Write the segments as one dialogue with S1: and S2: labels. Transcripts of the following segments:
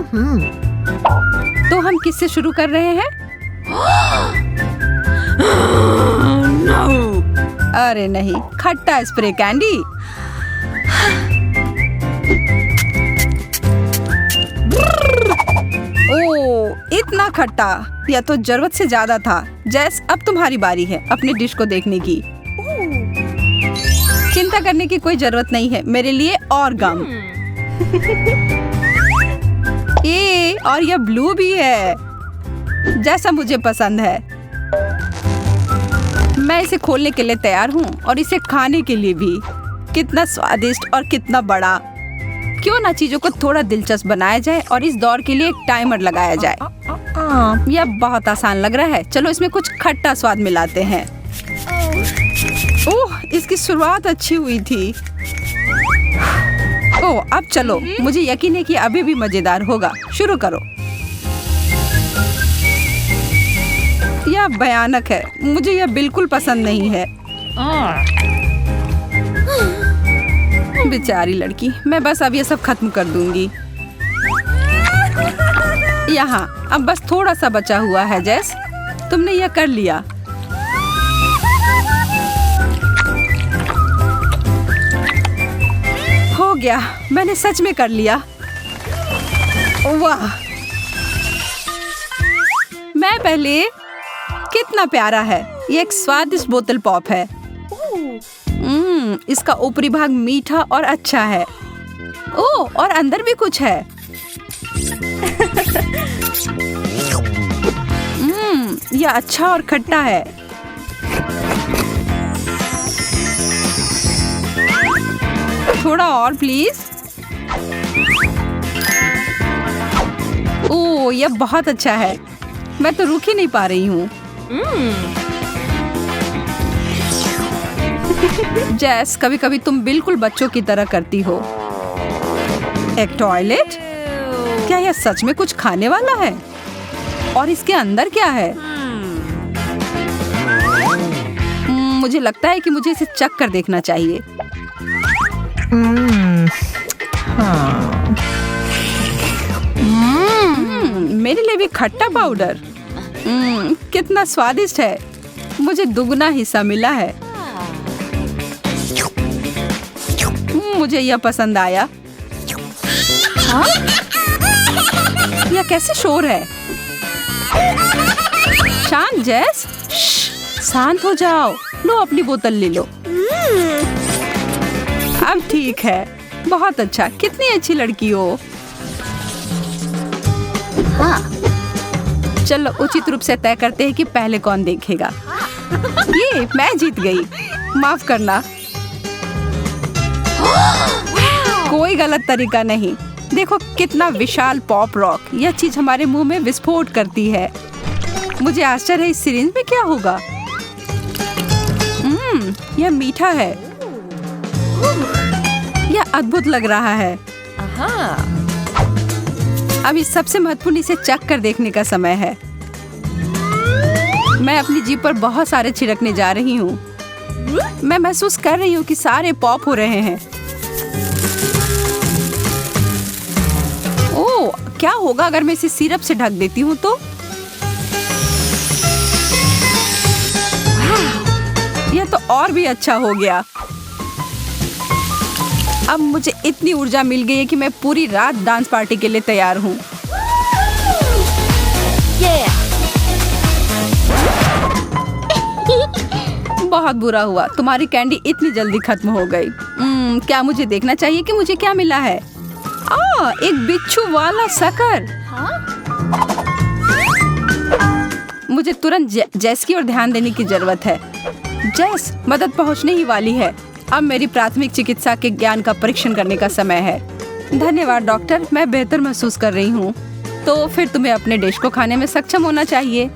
S1: तो हम किससे शुरू कर रहे हैं? अरे नहीं, खट्टा स्प्रे कैंडी। ओह, इतना खट्टा, यह तो जरूरत से ज्यादा था। जैस, अब तुम्हारी बारी है अपनी डिश को देखने की। चिंता करने की कोई जरूरत नहीं है, मेरे लिए और गम। ये और यह ब्लू भी है, जैसा मुझे पसंद है। मैं इसे खोलने के लिए तैयार हूँ और इसे खाने के लिए भी। कितना स्वादिष्ट और कितना बड़ा। क्यों ना चीजों को थोड़ा दिलचस्प बनाया जाए और इस दौर के लिए एक टाइमर लगाया जाए। यह बहुत आसान लग रहा है। चलो इसमें कुछ खट्टा स्वाद मिलाते हैं। ओह, इसकी शुरुआत अच्छी हुई थी। ओह, अब चलो, मुझे यकीन है कि अभी भी मजेदार होगा। शुरू करो। यह भयानक है, मुझे यह बिल्कुल पसंद नहीं है। बेचारी लड़की, मैं बस अब ये सब खत्म कर दूंगी। यहाँ अब बस थोड़ा सा बचा हुआ है। जैस, तुमने यह कर लिया। हो गया, मैंने सच में कर लिया। वाह, मैं पहले। कितना प्यारा है। ये एक स्वादिष्ट बोतल पॉप है। इसका ऊपरी भाग मीठा और अच्छा है। ओह, और अंदर भी कुछ है। यह अच्छा और खट्टा है। थोड़ा और प्लीज। ओह, यह बहुत अच्छा है। मैं तो रुक ही नहीं पा रही हूँ। जैस, कभी कभी तुम बिल्कुल बच्चों की तरह करती हो। एक टॉयलेट? क्या यह सच में कुछ खाने वाला है? और इसके अंदर क्या है? मुझे लगता है कि मुझे इसे चख कर देखना चाहिए। मेरे लिए भी खट्टा पाउडर। कितना स्वादिष्ट है। मुझे दुगना हिस्सा मिला है। मुझे यह पसंद आया। हाँ? यह कैसे शोर है? शांत जैस, शांत हो जाओ। लो, अपनी बोतल ले लो। अब ठीक है। बहुत अच्छा। कितनी अच्छी लड़की हो। हाँ। चलो उचित रूप से तय करते हैं कि पहले कौन देखेगा। ये मैं जीत गई। माफ करना। कोई गलत तरीका नहीं। देखो कितना विशाल पॉप रॉक। यह चीज हमारे मुंह में विस्फोट करती है। मुझे आश्चर्य है इस सिरिंज में क्या होगा। यह मीठा है। यह अद्भुत लग रहा है। अभी सबसे महत्वपूर्ण इसे चख कर देखने का समय है। मैं अपनी जीभ पर बहुत सारे छिड़कने जा रही हूँ। मैं महसूस कर रही हूँ कि सारे पॉप हो रहे हैं। ओह, क्या होगा अगर मैं इसे सिरप से ढक देती हूँ तो? यह तो और भी अच्छा हो गया। अब मुझे इतनी ऊर्जा मिल गई है कि मैं पूरी रात डांस पार्टी के लिए तैयार हूँ। बहुत बुरा हुआ, तुम्हारी कैंडी इतनी जल्दी खत्म हो गई। क्या मुझे देखना चाहिए कि मुझे क्या मिला है? एक बिच्छू वाला शक्कर। मुझे तुरंत जैस की ओर ध्यान देने की जरूरत है। जैस, मदद पहुंचने ही वाली है। अब मेरी प्राथमिक चिकित्सा के ज्ञान का परीक्षण करने का समय है। धन्यवाद डॉक्टर, मैं बेहतर महसूस कर रही हूँ। तो फिर तुम्हें अपने डिश को खाने में सक्षम होना चाहिए।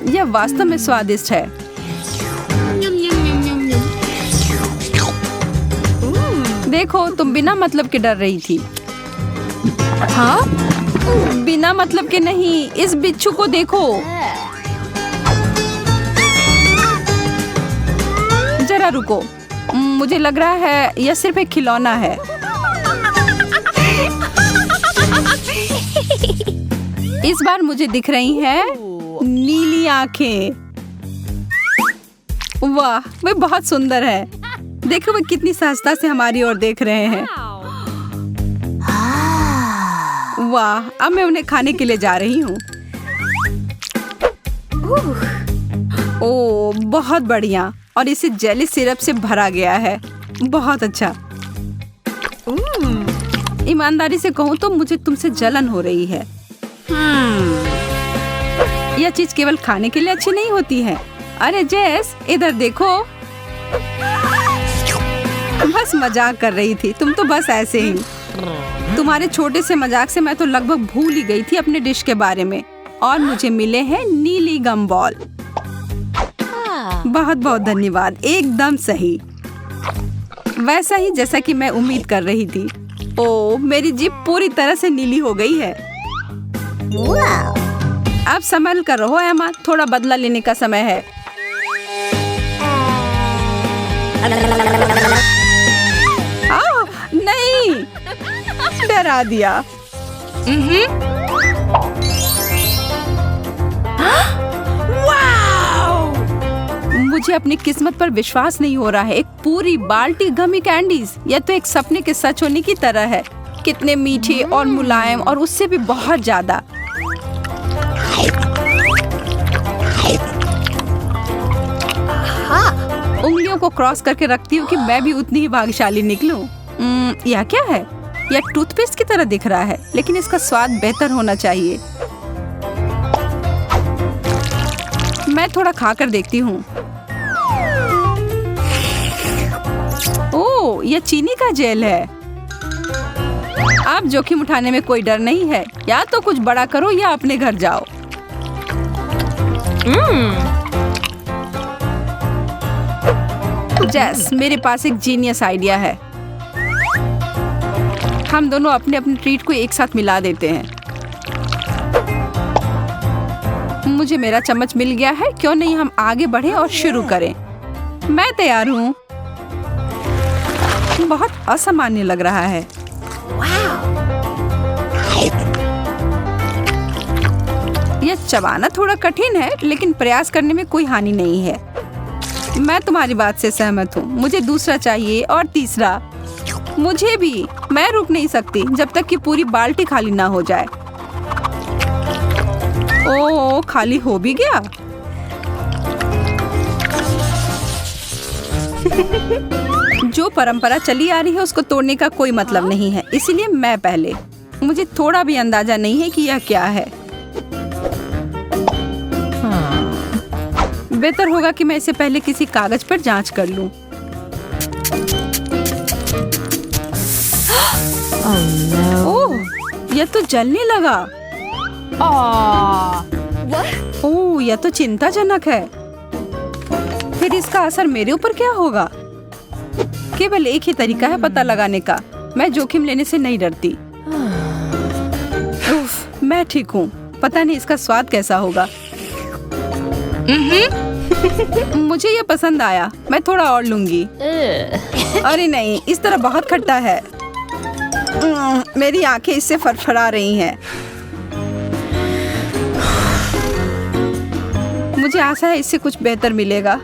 S1: यह वास्तव में स्वादिष्ट है। देखो, तुम बिना मतलब के डर रही थी। हाँ? बिना मतलब के नहीं, इस बिच्छू को देखो। रुको, मुझे लग रहा है यह सिर्फ एक खिलौना है। इस बार मुझे दिख रही हैं नीली आंखें। वाह, वे बहुत सुंदर है। देखो वे कितनी सहजता से हमारी ओर देख रहे हैं। वाह, अब मैं उन्हें खाने के लिए जा रही हूँ। ओह, बहुत बढ़िया। और इसे जेली सिरप से भरा गया है। बहुत अच्छा। ईमानदारी से कहूँ तो मुझे तुमसे जलन हो रही है। यह चीज केवल खाने के लिए अच्छी नहीं होती है। अरे जेस, इधर देखो। बस मजाक कर रही थी, तुम तो बस ऐसे ही। तुम्हारे छोटे से मजाक से मैं तो लगभग भूल ही गई थी अपने डिश के बारे में। और मुझे मिले हैं नीली गम बॉल। बहुत बहुत धन्यवाद, एकदम सही, वैसा ही जैसा कि मैं उम्मीद कर रही थी। ओह, मेरी जीभ पूरी तरह से नीली हो गई है। अब संभल कर रहो एमा, थोड़ा बदला लेने का समय है। नहीं, डरा दिया। मुझे अपनी किस्मत पर विश्वास नहीं हो रहा है। एक पूरी बाल्टी गमी कैंडीज। यह तो एक सपने के सच होने की तरह है। कितने मीठे और मुलायम, और उससे भी बहुत ज्यादा। उंगलियों को क्रॉस करके रखती हूँ कि मैं भी उतनी ही भाग्यशाली निकलूं। यह क्या है? यह टूथपेस्ट की तरह दिख रहा है, लेकिन इसका स्वाद बेहतर होना चाहिए। मैं थोड़ा खाकर देखती हूँ। ओह, यह चीनी का जेल है। अब जोखिम उठाने में कोई डर नहीं है। या तो कुछ बड़ा करो या अपने घर जाओ। जेस, मेरे पास एक जीनियस आइडिया है। हम दोनों अपने अपने ट्रीट को एक साथ मिला देते हैं। मुझे मेरा चम्मच मिल गया है। क्यों नहीं हम आगे बढ़े और शुरू करें? मैं तैयार हूँ। बहुत असामान्य लग रहा है। यह चबाना थोड़ा कठिन है, लेकिन प्रयास करने में कोई हानि नहीं है। मैं तुम्हारी बात से सहमत हूँ। मुझे दूसरा चाहिए और तीसरा। मुझे भी। मैं रुक नहीं सकती जब तक कि पूरी बाल्टी खाली ना हो जाए। ओह, खाली हो भी गया। जो परंपरा चली आ रही है उसको तोड़ने का कोई मतलब नहीं है, इसलिए मैं पहले। मुझे थोड़ा भी अंदाजा नहीं है कि यह क्या है। बेहतर होगा कि मैं इसे पहले किसी कागज पर जांच कर लूं। ओह, यह तो जलने लगा। ओह, यह तो चिंताजनक है। फिर इसका असर मेरे ऊपर क्या होगा? केवल एक ही तरीका है पता लगाने का। मैं जोखिम लेने से नहीं डरती। उफ, मैं ठीक हूँ। पता नहीं इसका स्वाद कैसा होगा। मुझे ये पसंद आया। मैं थोड़ा और लूंगी। अरे नहीं, इस तरह बहुत खट्टा है। मेरी आंखें इससे फड़फड़ा रही हैं। मुझे आशा है इससे कुछ बेहतर मिलेगा।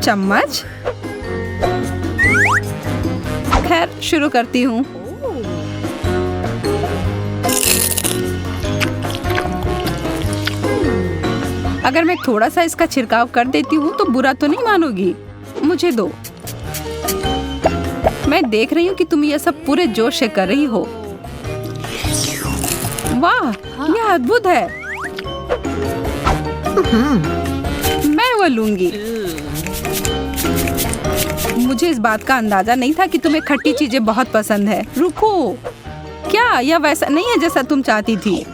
S1: चम्मच। खैर, शुरू करती हूँ। अगर मैं थोड़ा सा इसका छिड़काव कर देती हूँ तो बुरा तो नहीं मानोगी? मुझे दो। मैं देख रही हूँ कि तुम यह सब पूरे जोश से कर रही हो। वाह, यह अद्भुत है। मैं वो लूंगी। मुझे इस बात का अंदाजा नहीं था कि तुम्हें खट्टी चीजें बहुत पसंद है। रुको, क्या यह वैसा नहीं है जैसा तुम चाहती थी?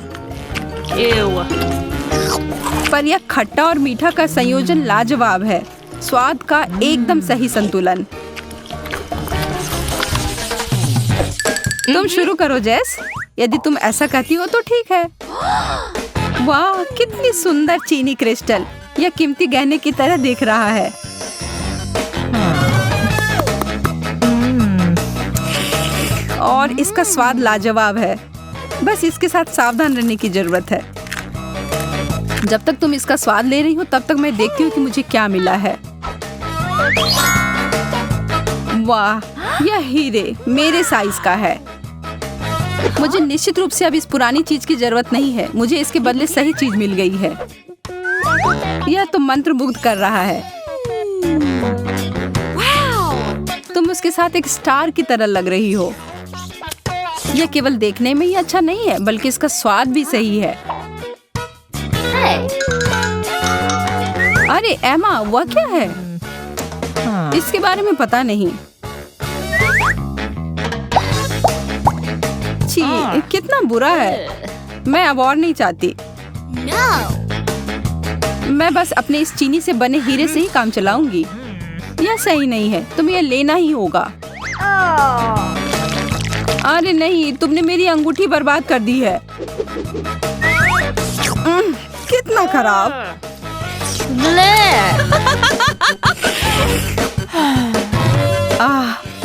S1: पर यह खट्टा और मीठा का संयोजन लाजवाब है। स्वाद का एकदम सही संतुलन। तुम शुरू करो जेस। यदि तुम ऐसा कहती हो तो ठीक है। वाह, कितनी सुंदर चीनी क्रिस्टल। यह कीमती गहने की तरह दिख रहा है। और इसका स्वाद लाजवाब है। बस इसके साथ सावधान रहने की जरूरत है। जब तक तुम इसका स्वाद ले रही हो तब तक मैं देखती हूँ कि मुझे क्या मिला है। वाह, यह हीरे मेरे साइज का है। मुझे निश्चित रूप से अब इस पुरानी चीज की जरूरत नहीं है। मुझे इसके बदले सही चीज मिल गई है। यह तो मंत्रमुग्ध कर रहा है। तुम उसके साथ एक स्टार की तरह लग रही हो। यह केवल देखने में ही अच्छा नहीं है बल्कि इसका स्वाद भी सही है। अरे एमा, वह क्या है? इसके बारे में पता नहीं। छी, कितना बुरा है। मैं अब और नहीं चाहती। मैं बस अपने इस चीनी से बने हीरे से ही काम चलाऊंगी। यह सही नहीं है, तुम्हें यह लेना ही होगा। अरे नहीं, तुमने मेरी अंगूठी बर्बाद कर दी है। कितना खराब।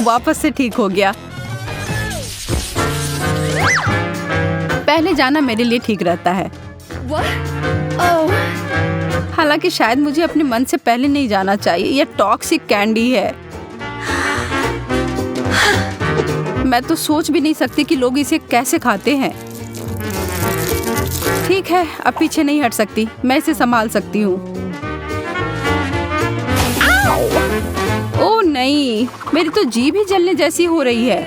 S1: वापस से ठीक हो गया। पहले जाना मेरे लिए ठीक रहता है। हालांकि शायद मुझे अपने मन से पहले नहीं जाना चाहिए। यह टॉक्सिक कैंडी है। मैं तो सोच भी नहीं सकती कि लोग इसे कैसे खाते हैं। ठीक है, अब पीछे नहीं हट सकती। मैं इसे संभाल सकती हूँ। ओह नहीं, मेरी तो जीभ ही जलने जैसी हो रही है।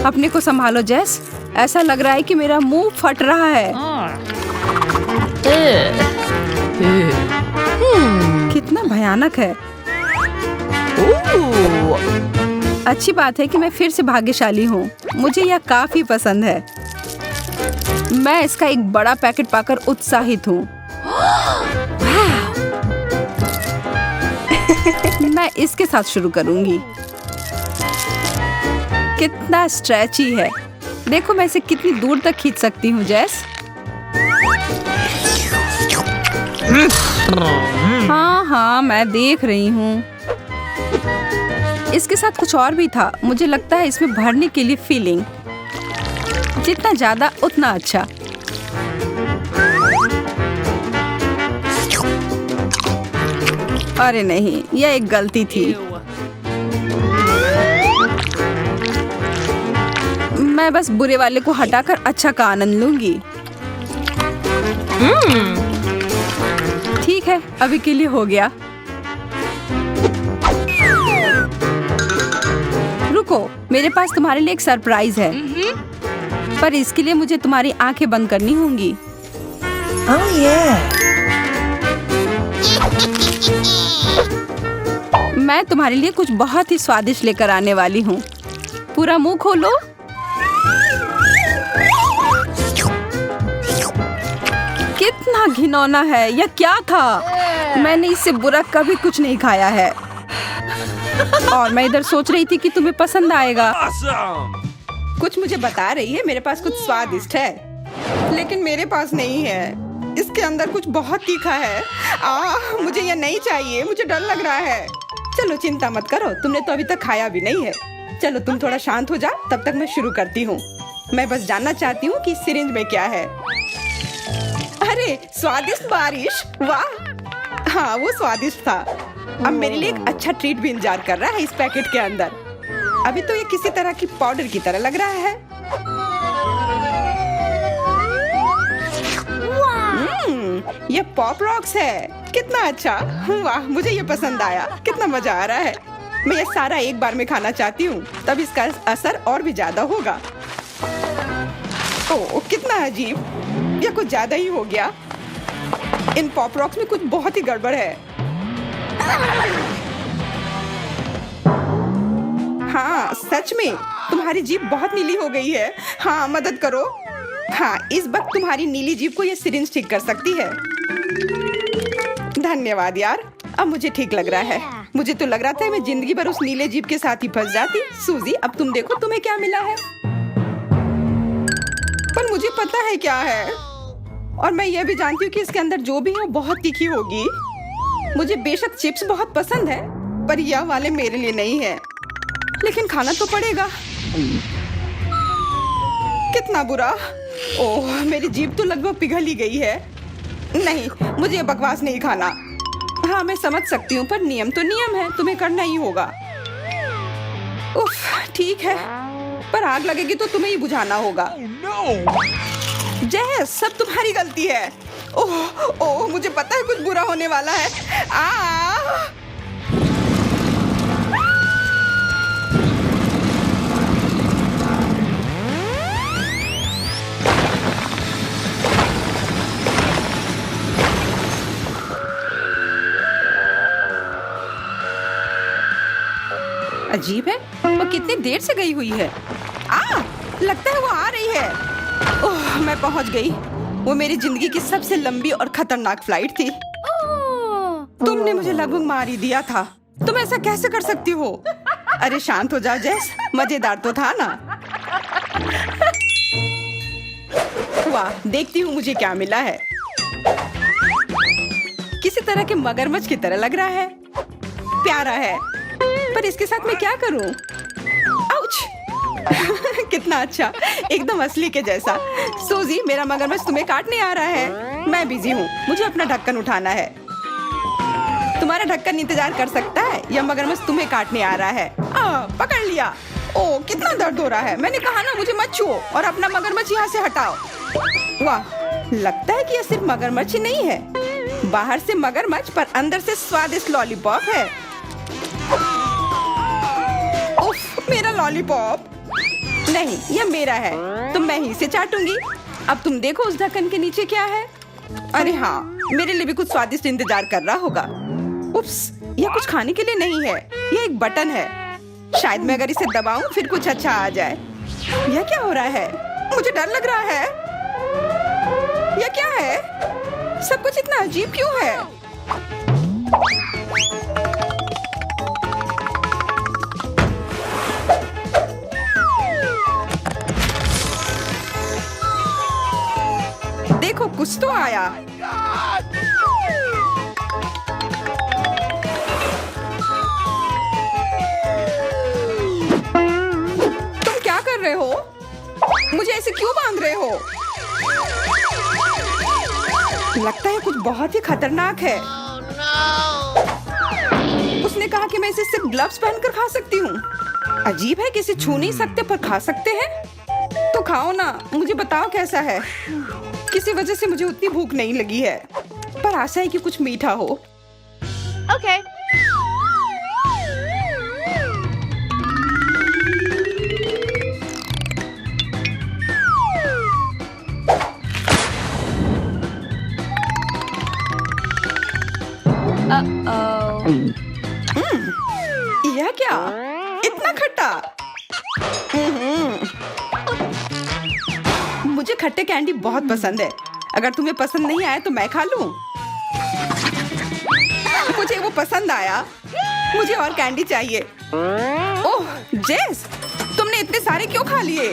S1: अपने को संभालो जेस। ऐसा लग रहा है कि मेरा मुंह फट रहा है। कितना भयानक है। अच्छी बात है कि मैं फिर से भाग्यशाली हूँ। मुझे यह काफी पसंद है। मैं इसका एक बड़ा पैकेट पाकर उत्साहित हूँ। मैं इसके साथ शुरू करूंगी। कितना स्ट्रेची है। देखो मैं इसे कितनी दूर तक खींच सकती हूँ जेस। हाँ, मैं देख रही हूँ। इसके साथ कुछ और भी था। मुझे लगता है इसमें भरने के लिए फीलिंग। जितना ज्यादा उतना अच्छा। अरे नहीं, यह एक गलती थी। मैं बस बुरे वाले को हटाकर अच्छा का आनंद लूंगी। ठीक है, अभी के लिए हो गया। रुको, मेरे पास तुम्हारे लिए एक सरप्राइज है। पर इसके लिए मुझे तुम्हारी आंखें बंद करनी होंगी।
S2: Oh yeah.
S1: मैं तुम्हारे लिए कुछ बहुत ही स्वादिष्ट लेकर आने वाली हूँ। पूरा मुंह खोलो। कितना घिनौना है। यह क्या था? मैंने इससे बुरा कभी कुछ नहीं खाया है। और मैं इधर सोच रही थी कि तुम्हें पसंद आएगा। कुछ मुझे बता रही है मेरे पास कुछ स्वादिष्ट है, लेकिन मेरे पास नहीं है। इसके अंदर कुछ बहुत तीखा है। मुझे यह नहीं चाहिए। मुझे डर लग रहा है। चलो चिंता मत करो, तुमने तो अभी तक खाया भी नहीं है। चलो तुम थोड़ा शांत हो जाओ, तब तक मैं शुरू करती हूँ। मैं बस जानना चाहती हूँ कि सिरिंज में क्या है। अरे स्वादिष्ट बारिश, वाह। हाँ, वो स्वादिष्ट था। अब मेरे लिए एक अच्छा ट्रीट भी इंतजार कर रहा है इस पैकेट के अंदर। अभी तो ये किसी तरह की पाउडर की तरह लग रहा है। ये पॉप रॉक्स है। कितना अच्छा। वाह, मुझे ये पसंद आया। कितना मजा आ रहा है। मैं ये सारा एक बार में खाना चाहती हूँ, तब इसका असर और भी ज्यादा होगा। ओह, कितना अजीब। ये कुछ ज्यादा ही हो गया। इन पॉप रॉक्स में कुछ बहुत ही गड़बड़ है। हाँ, सच में तुम्हारी जीभ बहुत नीली हो गई है। हाँ, मदद करो। हाँ, इस वक्त तुम्हारी नीली जीभ को ये सिरिंज ठीक कर सकती है। धन्यवाद यार, अब मुझे ठीक लग रहा है। मुझे तो लग रहा था मैं जिंदगी भर उस नीले जीभ के साथ ही फंस जाती। सूजी, अब तुम देखो तुम्हें क्या मिला है। पर मुझे पता है क्या है, और मैं ये भी जानती हूँ कि इसके अंदर जो भी है वो बहुत तीखी होगी। मुझे बेशक चिप्स बहुत पसंद है, पर यह वाले मेरे लिए नहीं है। लेकिन खाना तो पड़ेगा। कितना बुरा। ओह, मेरी जीभ तो लगभग पिघल ही गई है। नहीं, मुझे ये बकवास नहीं खाना। हाँ, मैं समझ सकती हूँ, पर नियम तो नियम है, तुम्हें करना ही होगा। उफ, ठीक है, पर आग लगेगी तो तुम्हें ही बुझाना होगा। जय, सब तुम्हारी गलती है। ओह ओह, मुझे पता है कुछ बुरा होने वाला है। अजीब है, वो कितनी देर से गई हुई है। लगता है वो आ रही है। ओह, मैं पहुंच गई। वो मेरी जिंदगी की सबसे लंबी और खतरनाक फ्लाइट थी। तुमने मुझे लगभग मार ही दिया था। तुम ऐसा कैसे कर सकती हो? अरे शांत हो जाओ जेस, मजेदार तो था ना। वाह, देखती हूँ मुझे क्या मिला है। किसी तरह के मगरमच्छ की तरह लग रहा है। प्यारा है, पर इसके साथ मैं क्या करूं? आउच! कितना अच्छा, एकदम असली के जैसा। सोजी, मेरा मगरमच्छ तुम्हें काटने आ रहा है। मैं बिजी हूँ, मुझे अपना ढक्कन उठाना है। तुम्हारा ढक्कन इंतजार कर सकता है, यह मगरमच्छ तुम्हें काटने आ रहा है। पकड़ लिया। ओह, कितना दर्द हो रहा है। मैंने कहा ना, मुझे मत छुओ और अपना मगरमच्छ यहाँ से हटाओ। वाह, लगता है कि यह सिर्फ मगरमच्छ ही नहीं है। बाहर से मगरमच्छ, पर अंदर से स्वादिष्ट लॉलीपॉप है। उफ, मेरा लॉलीपॉप। नहीं, यह मेरा है, तो मैं ही इसे चाटूंगी। अब तुम देखो उस ढक्कन के नीचे क्या है। अरे हाँ, मेरे लिए भी कुछ स्वादिष्ट इंतजार कर रहा होगा। उप्स, यह कुछ खाने के लिए नहीं है, यह एक बटन है। शायद मैं अगर इसे दबाऊं फिर कुछ अच्छा आ जाए। यह क्या हो रहा है? मुझे डर लग रहा है। यह क्या है? सब कुछ इतना अजीब क्यों है? देखो, कुछ तो आया। तुम क्या कर रहे हो? मुझे ऐसे क्यों बांध रहे हो? लगता है कुछ बहुत ही खतरनाक है। उसने कहा कि मैं इसे सिर्फ ग्लव्स पहनकर खा सकती हूँ। अजीब है कि इसे छू नहीं सकते पर खा सकते हैं। तो खाओ ना, मुझे बताओ कैसा है। किसी वजह से मुझे उतनी भूख नहीं लगी है, पर आशा है कि कुछ मीठा हो।
S3: ओके।
S1: यह क्या? इतना खट्टा? मुझे खट्टे कैंडी बहुत पसंद है। अगर तुम्हें पसंद नहीं आया तो मैं खा लूं। मुझे वो पसंद आया। मुझे और कैंडी चाहिए। ओह जेस, तुमने इतने सारे क्यों खा लिए?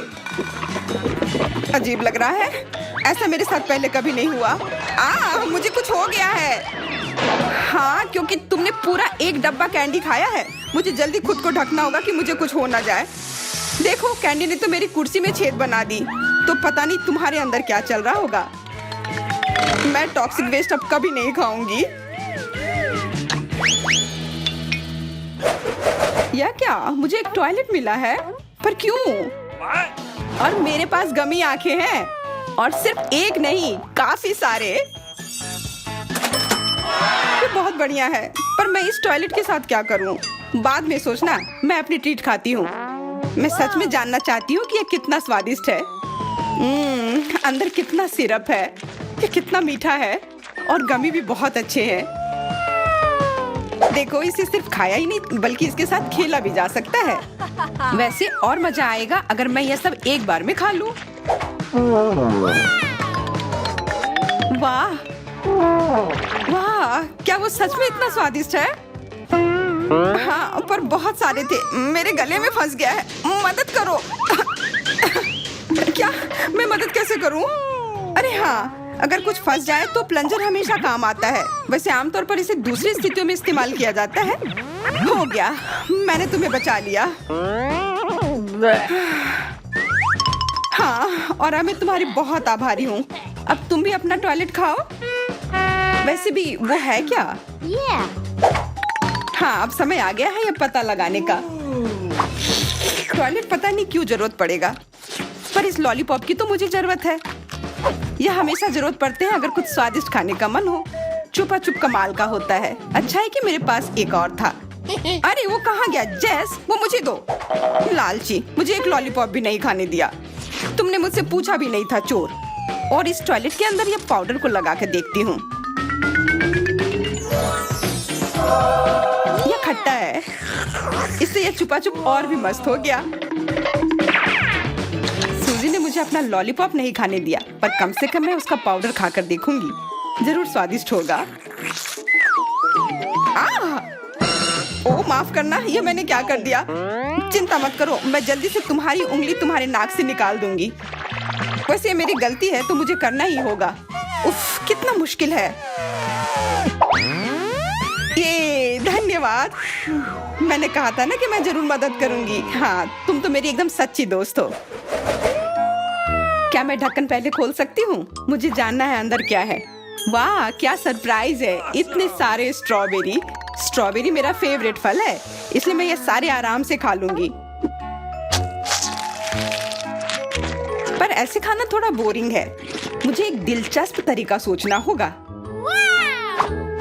S1: अजीब लग रहा है, ऐसा मेरे साथ पहले कभी नहीं हुआ। मुझे कुछ हो गया है। हाँ, क्योंकि तुमने पूरा एक डब्बा कैंडी खाया है। मुझे जल्दी खुद को ढकना होगा कि मुझे कुछ हो ना जाए। देखो, कैंडी ने तो मेरी कुर्सी में छेद बना दी, तो पता नहीं तुम्हारे अंदर क्या चल रहा होगा। मैं टॉक्सिक वेस्ट अब कभी नहीं खाऊंगी। यह क्या? मुझे एक टॉयलेट मिला है, पर क्यों? और मेरे पास गमी आंखें हैं, और सिर्फ एक नहीं, काफी सारे। ये बहुत बढ़िया है, पर मैं इस टॉयलेट के साथ क्या करूं? बाद में सोचना, मैं अपनी ट्रीट खाती हूँ। मैं सच में जानना चाहती हूँ कि ये कितना स्वादिष्ट है। अंदर कितना सिरप है, ये कितना मीठा है, और गमी भी बहुत अच्छे हैं। देखो, इसे सिर्फ खाया ही नहीं बल्कि इसके साथ खेला भी जा सकता है। वैसे और मजा आएगा अगर मैं यह सब एक बार में खा लूं। वाह वाह, क्या वो सच में इतना स्वादिष्ट है? हाँ, पर बहुत सारे थे, मेरे गले में फंस गया है। मदद करो। क्या? मैं मदद कैसे करूं? अरे हाँ, अगर कुछ फंस जाए तो प्लंजर हमेशा काम आता है। वैसे आमतौर पर इसे दूसरी स्थितियों में इस्तेमाल किया जाता है। हो गया, मैंने तुम्हें बचा लिया। हाँ, और अब मैं तुम्हारी बहुत आभारी हूँ। अब तुम भी अपना टॉयलेट खाओ। वैसे भी वो है क्या? हाँ, अब समय आ गया है ये पता लगाने का। टॉयलेट पता नहीं क्यों जरूरत पड़ेगा, पर इस लॉलीपॉप की तो मुझे जरूरत है। यह हमेशा जरूरत पड़ते हैं अगर कुछ स्वादिष्ट खाने का मन हो। चुपा चुप कमाल का होता है। अच्छा है कि मेरे पास एक और था। अरे वो कहाँ गया? जेस, वो मुझे दो। लालची, मुझे एक लॉलीपॉप भी नहीं खाने दिया। तुमने मुझसे पूछा भी नहीं था, चोर। और इस टॉयलेट के अंदर ये पाउडर को लगा के देखती हूँ। यह खट्टा है, इससे यह छुपा छुप और भी मस्त हो गया। सूजी ने मुझे अपना लॉलीपॉप नहीं खाने दिया, पर कम से कम मैं उसका पाउडर खाकर देखूंगी। जरूर स्वादिष्ट होगा। ओ माफ करना, ये मैंने क्या कर दिया? चिंता मत करो, मैं जल्दी से तुम्हारी उंगली तुम्हारे नाक से निकाल दूंगी। वैसे ये मेरी गलती है तो मुझे करना ही होगा। उफ, कितना मुश्किल है ये। धन्यवाद। मैंने कहा था ना कि मैं जरूर मदद करूंगी। हाँ, तुम तो मेरी एकदम सच्ची दोस्त हो। क्या मैं ढक्कन पहले खोल सकती हूँ? मुझे जानना है अंदर क्या है। वाह, क्या सरप्राइज है। इतने सारे स्ट्रॉबेरी। स्ट्रॉबेरी मेरा फेवरेट फल है, इसलिए मैं ये सारे आराम से खा लूंगी। पर ऐसे खाना थोड़ा बोरिंग है। मुझे एक दिलचस्प तरीका सोचना होगा।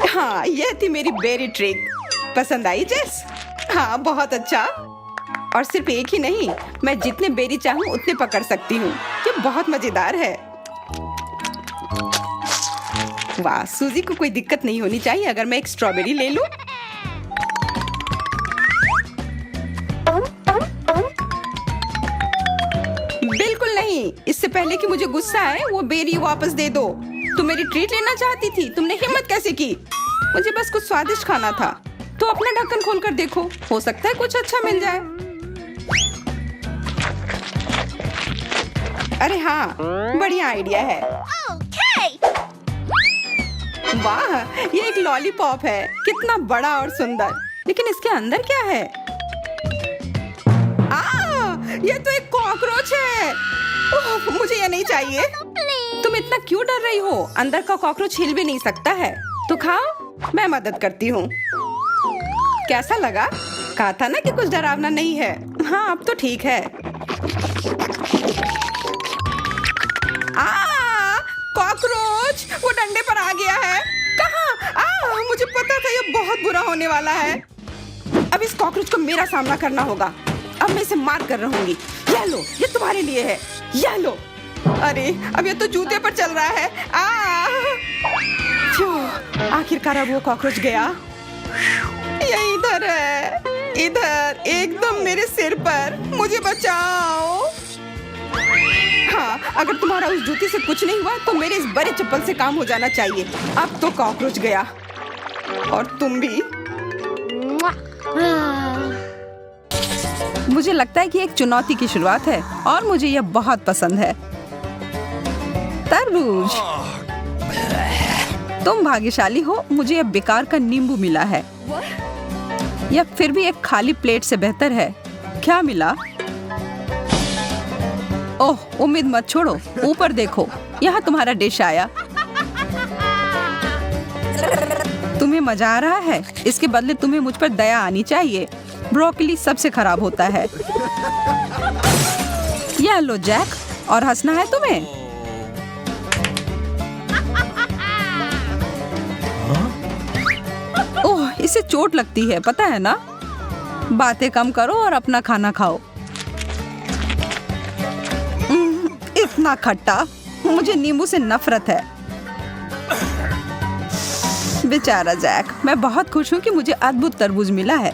S1: हाँ, यह थी मेरी बेरी ट्रिक। पसंद आई जेस? हाँ, बहुत अच्छा। और सिर्फ एक ही नहीं, मैं जितने बेरी चाहूँ उतने पकड़ सकती हूँ। ये बहुत मजेदार है। वाह, सूजी को कोई दिक्कत नहीं होनी चाहिए अगर मैं एक स्ट्रॉबेरी ले लूं। बिल्कुल नहीं। इससे पहले कि मुझे गुस्सा आए, वो बेरी वापस दे दो। तुम मेरी ट्रीट लेना चाहती थी, तुमने हिम्मत कैसे की? मुझे बस कुछ स्वादिष्ट खाना था। तो अपना ढक्कन खोलकर देखो, हो सकता है कुछ अच्छा मिल जाए। अरे हाँ, बढ़िया आइडिया है। वाह, ये एक लॉलीपॉप है। कितना बड़ा और सुंदर। लेकिन इसके अंदर क्या है? ये तो एक कॉकरोच है। मुझे ये नहीं चाहिए। तुम इतना क्यों डर रही हो? अंदर का कॉकरोच हिल भी नहीं सकता है। तो खाओ, मैं मदद करती हूँ। कैसा लगा? कहा था ना कि कुछ डरावना नहीं है। हाँ, अब तो ठीक है। कॉकरोच, वो डंडे पर आ गया है। कहाँ? मुझे पता था ये बहुत बुरा होने वाला है। अब इस कॉकरोच को मेरा सामना करना होगा। अब मैं इसे मार कर रहूंगी। ये लो, ये तुम्हारे लिए है। ये लो। अरे, अब ये तो जूते पर चल रहा है। आखिरकार अब वो कॉकरोच गया। ये इधर है, इधर, एकदम मेरे सिर पर। मुझे बचाओ। हाँ, अगर तुम्हारा उस जूती से कुछ नहीं हुआ तो मेरे इस बड़े चप्पल से काम हो जाना चाहिए। अब तो कॉकरोच गया, और तुम भी। मुझे लगता है कि एक चुनौती की शुरुआत है, और मुझे यह बहुत पसंद है। तरबूज। तुम भाग्यशाली हो, मुझे यह बेकार का नींबू मिला है। यह फिर भी एक खाली प्लेट से बेहतर है। क्या मिला? ओह, उम्मीद मत छोड़ो, ऊपर देखो, यहाँ तुम्हारा डिश आया। तुम्हें मजा आ रहा है? इसके बदले तुम्हें मुझ पर दया आनी चाहिए। ब्रोकली सबसे खराब होता है। यह लो जैक, और हंसना है तुम्हें। ओह, इसे चोट लगती है, पता है ना? बातें कम करो और अपना खाना खाओ। इतना खट्टा, मुझे नींबू से नफरत है। बेचारा जैक। मैं बहुत खुश हूँ कि मुझे अद्भुत तरबूज मिला है।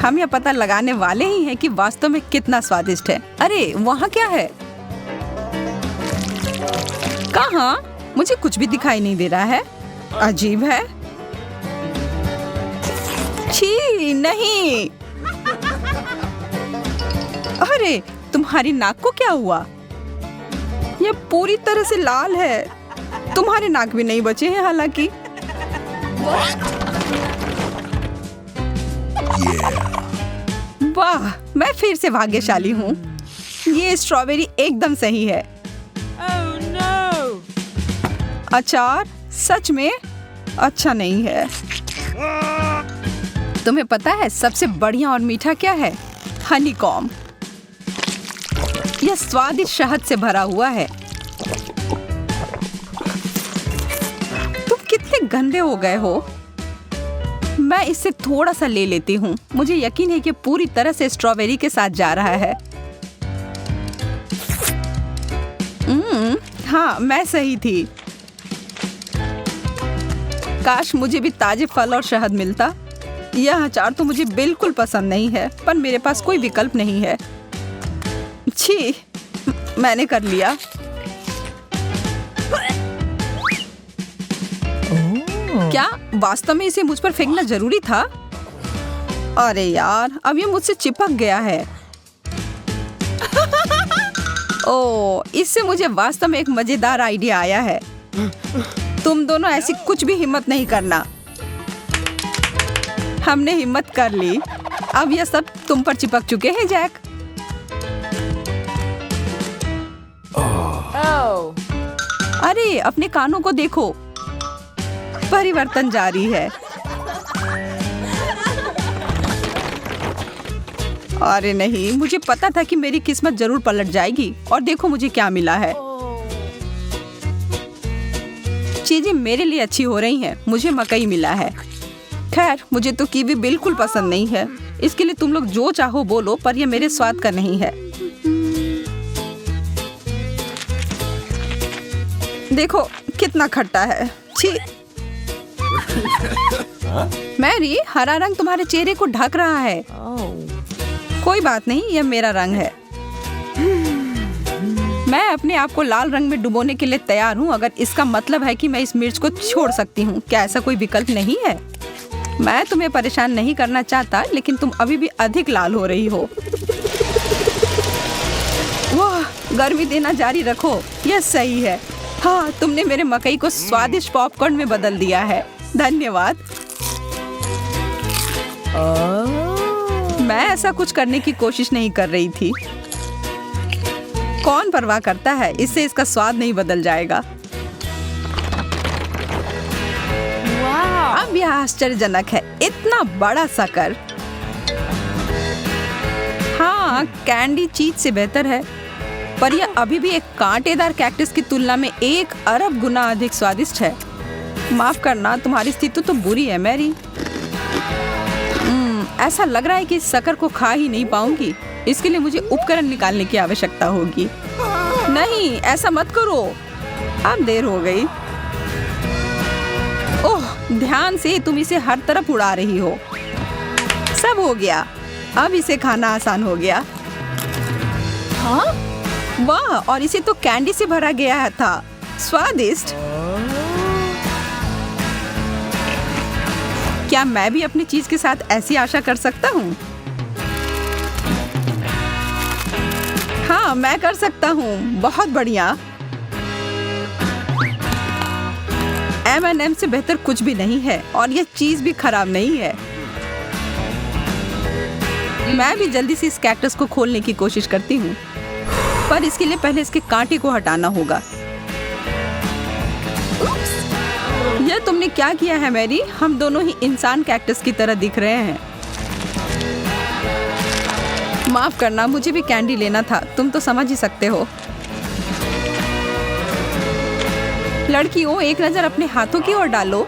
S1: हम यह पता लगाने वाले ही हैं कि वास्तव में कितना स्वादिष्ट है। अरे, वहाँ क्या है? कहाँ? मुझे कुछ भी दिखाई नहीं दे रहा है। अजीब है। छी, नहीं। अरे, तुम्हारी नाक को क्या हुआ? यह पूरी तरह से लाल है। तुम्हारे नाक भी नहीं बचे हैं हालांकि। वाह, मैं फिर से भाग्यशाली हूँ। ये स्ट्रॉबेरी एकदम सही है। अचार सच में अच्छा नहीं है। तुम्हें पता है सबसे बढ़िया और मीठा क्या है? हनीकॉम्ब। यह स्वादिष्ट शहद से भरा हुआ है। तुम कितने गंदे हो गए हो। मैं इससे थोड़ा सा ले लेती हूँ। मुझे यकीन है कि पूरी तरह से स्ट्रॉबेरी के साथ जा रहा है। हाँ, मैं सही थी। काश मुझे भी ताजे फल और शहद मिलता। यह अचार तो मुझे बिल्कुल पसंद नहीं है, पर मेरे पास कोई विकल्प नहीं है। छी, मैंने कर लिया। क्या वास्तव में इसे मुझ पर फेंकना जरूरी था? अरे यार, अब ये मुझसे चिपक गया है। ओह, इससे मुझे वास्तव में एक मजेदार आइडिया आया है। तुम दोनों ऐसी कुछ भी हिम्मत नहीं करना। हमने हिम्मत कर ली। अब यह सब तुम पर चिपक चुके हैं, जैक। अरे, अपने कानों को देखो। परिवर्तन जारी है। अरे नहीं, मुझे पता था कि मेरी किस्मत जरूर पलट जाएगी। और देखो मुझे क्या मिला है। चीजें मेरे लिए अच्छी हो रही हैं। मुझे मकई मिला है। खैर, मुझे तो कीवी बिल्कुल पसंद नहीं है। इसके लिए तुम लोग जो चाहो बोलो, पर यह मेरे स्वाद का नहीं है। देखो कितना खट्टा है। छी। मैरी, हरा रंग तुम्हारे चेहरे को ढक रहा है। कोई बात नहीं, यह मेरा रंग है। मैं अपने आप को लाल रंग में डुबोने के लिए तैयार हूँ, अगर इसका मतलब है कि मैं इस मिर्च को छोड़ सकती हूँ। क्या ऐसा कोई विकल्प नहीं है? मैं तुम्हें परेशान नहीं करना चाहता, लेकिन तुम अभी भी अधिक लाल हो रही हो। वाह, गर्मी देना जारी रखो। यह सही है। हाँ, तुमने मेरे मकई को स्वादिष्ट पॉपकॉर्न में बदल दिया है। धन्यवाद। मैं ऐसा कुछ करने की कोशिश नहीं कर रही थी। कौन परवाह करता है? इससे इसका स्वाद नहीं बदल जाएगा। अब यह आश्चर्यजनक है। इतना बड़ा शक्कर। हाँ, कैंडी चीज से बेहतर है, पर यह अभी भी एक कांटेदार कैक्टस की तुलना में 1 अरब गुना अधिक स्वादिष्ट है। माफ करना, तुम्हारी स्थिति तो बुरी है मैरी। ऐसा लग रहा है कि इस शक्कर को खा ही नहीं पाऊंगी। इसके लिए मुझे उपकरण निकालने की आवश्यकता होगी। नहीं, ऐसा मत करो। अब देर हो गई। ओह, ध्यान से, तुम इसे हर तरफ उड़ा रही हो। सब हो गया। अब इसे खाना आसान हो गया। हाँ? वाह, और इसे तो कैंडी से भरा गया था। स्वादिष्ट। क्या मैं भी अपनी चीज के साथ ऐसी आशा कर सकता हूँ? हाँ, मैं कर सकता हूँ। बहुत बढ़िया। M&M से बेहतर कुछ भी नहीं है, और यह चीज भी खराब नहीं है। मैं भी जल्दी से इस कैक्टस को खोलने की कोशिश करती हूँ, पर इसके लिए पहले इसके कांटे को हटाना होगा। यह तुमने क्या किया है मैरी? हम दोनों ही इंसान कैक्टस की तरह दिख रहे हैं। माफ करना, मुझे भी कैंडी लेना था। तुम तो समझ ही सकते हो। लड़कियों, एक नजर अपने हाथों की ओर डालो।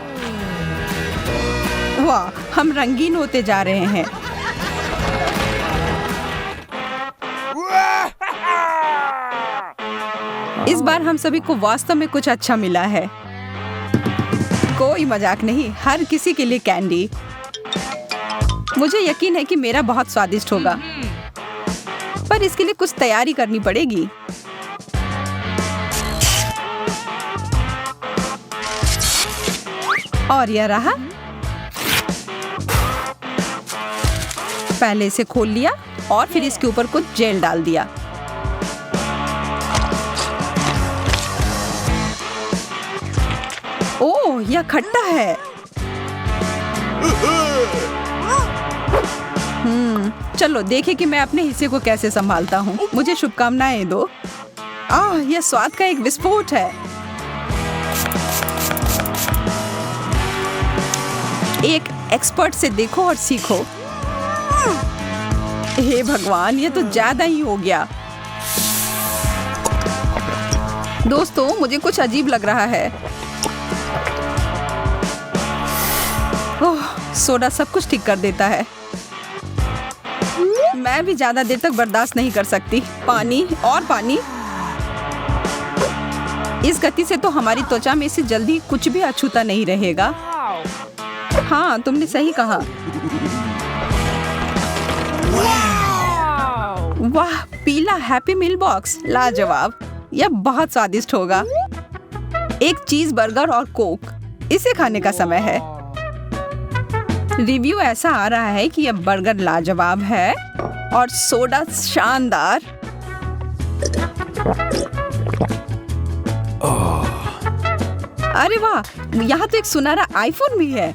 S1: वाह, हम रंगीन होते जा रहे हैं। इस बार हम सभी को वास्तव में कुछ अच्छा मिला है। कोई मजाक नहीं, हर किसी के लिए कैंडी। मुझे यकीन है कि मेरा बहुत स्वादिष्ट होगा, पर इसके लिए कुछ तैयारी करनी पड़ेगी। और यह रहा। पहले इसे खोल लिया और फिर इसके ऊपर कुछ जेल डाल दिया। ओह, यह खट्टा है। चलो देखें कि मैं अपने हिस्से को कैसे संभालता हूँ। मुझे शुभकामनाएं दो। यह स्वाद का एक विस्फोट है। एक एक्सपर्ट से देखो और सीखो। हे भगवान, ये तो ज्यादा ही हो गया। दोस्तों, मुझे कुछ अजीब लग रहा है। ओह, सोडा सब कुछ ठीक कर देता है। मैं भी ज्यादा देर तक बर्दाश्त नहीं कर सकती। पानी और पानी। इस गति से तो हमारी त्वचा में से जल्दी कुछ भी अछूता नहीं रहेगा। हाँ, तुमने सही कहा। वाह, पीला हैप्पी मील बॉक्स लाजवाब। यह बहुत स्वादिष्ट होगा। एक चीज बर्गर और कोक। इसे खाने का समय है। रिव्यू ऐसा आ रहा है कि यह बर्गर लाजवाब है और सोडा शानदार। अरे वाह, यहाँ तो एक सुनहरा आईफोन भी है।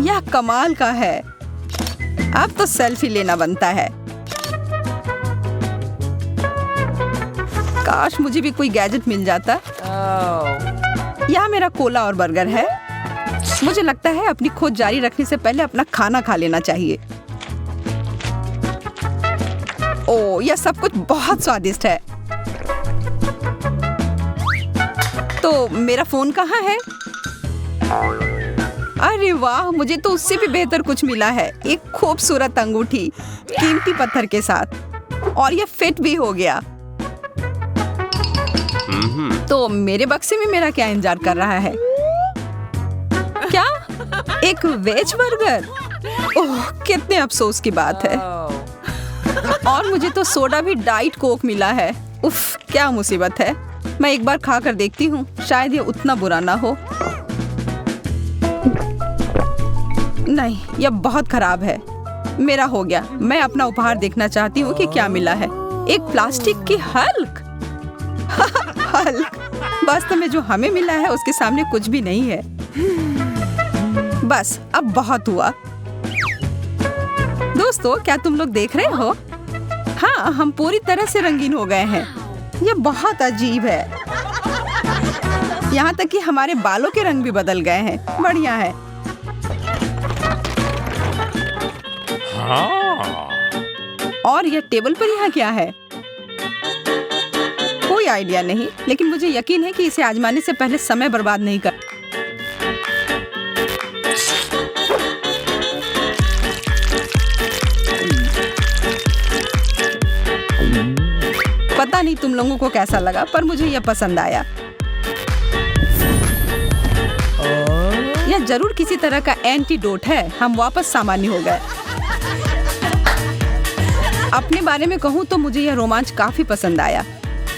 S1: यह कमाल का है। अब तो सेल्फी लेना बनता है। काश मुझे भी कोई गैजेट मिल जाता। यहाँ मेरा कोला और बर्गर है। मुझे लगता है अपनी खोज जारी रखने से पहले अपना खाना खा लेना चाहिए। ओह, यह सब कुछ बहुत स्वादिष्ट है। तो मेरा फोन कहाँ है? अरे वाह, मुझे तो उससे भी बेहतर कुछ मिला है। एक खूबसूरत अंगूठी कीमती पत्थर के साथ, और यह फिट भी हो गया। तो मेरे बक्से में मेरा क्या इंतजार कर रहा है? क्या? एक वेज बर्गर? ओह, कितने अफसोस की बात है। और मुझे तो सोडा भी डाइट कोक मिला है। उफ, क्या मुसीबत है। मैं एक बार खा कर देखती हूँ, शायद ये उतना बुरा ना हो। नहीं, यह बहुत खराब है। मेरा हो गया। मैं अपना उपहार देखना चाहती हूँ कि क्या मिला है। एक प्लास्टिक की हल्क। हल्क। वास्तव में जो हमें मिला है उसके सामने कुछ भी नहीं है। बस, अब बहुत हुआ। दोस्तों, क्या तुम लोग देख रहे हो? हाँ, हम पूरी तरह से रंगीन हो गए हैं। यह बहुत अजीब है। यहाँ तक कि हमारे बालों के रंग भी बदल गए हैं। बढ़िया है। और यह टेबल पर यहाँ क्या है? कोई आइडिया नहीं, लेकिन मुझे यकीन है कि इसे आजमाने से पहले समय बर्बाद नहीं कर। पता नहीं तुम लोगों को कैसा लगा, पर मुझे यह पसंद आया। यह जरूर किसी तरह का एंटीडोट है। हम वापस सामान्य हो गए। अपने बारे में कहूँ तो मुझे यह रोमांच काफी पसंद आया।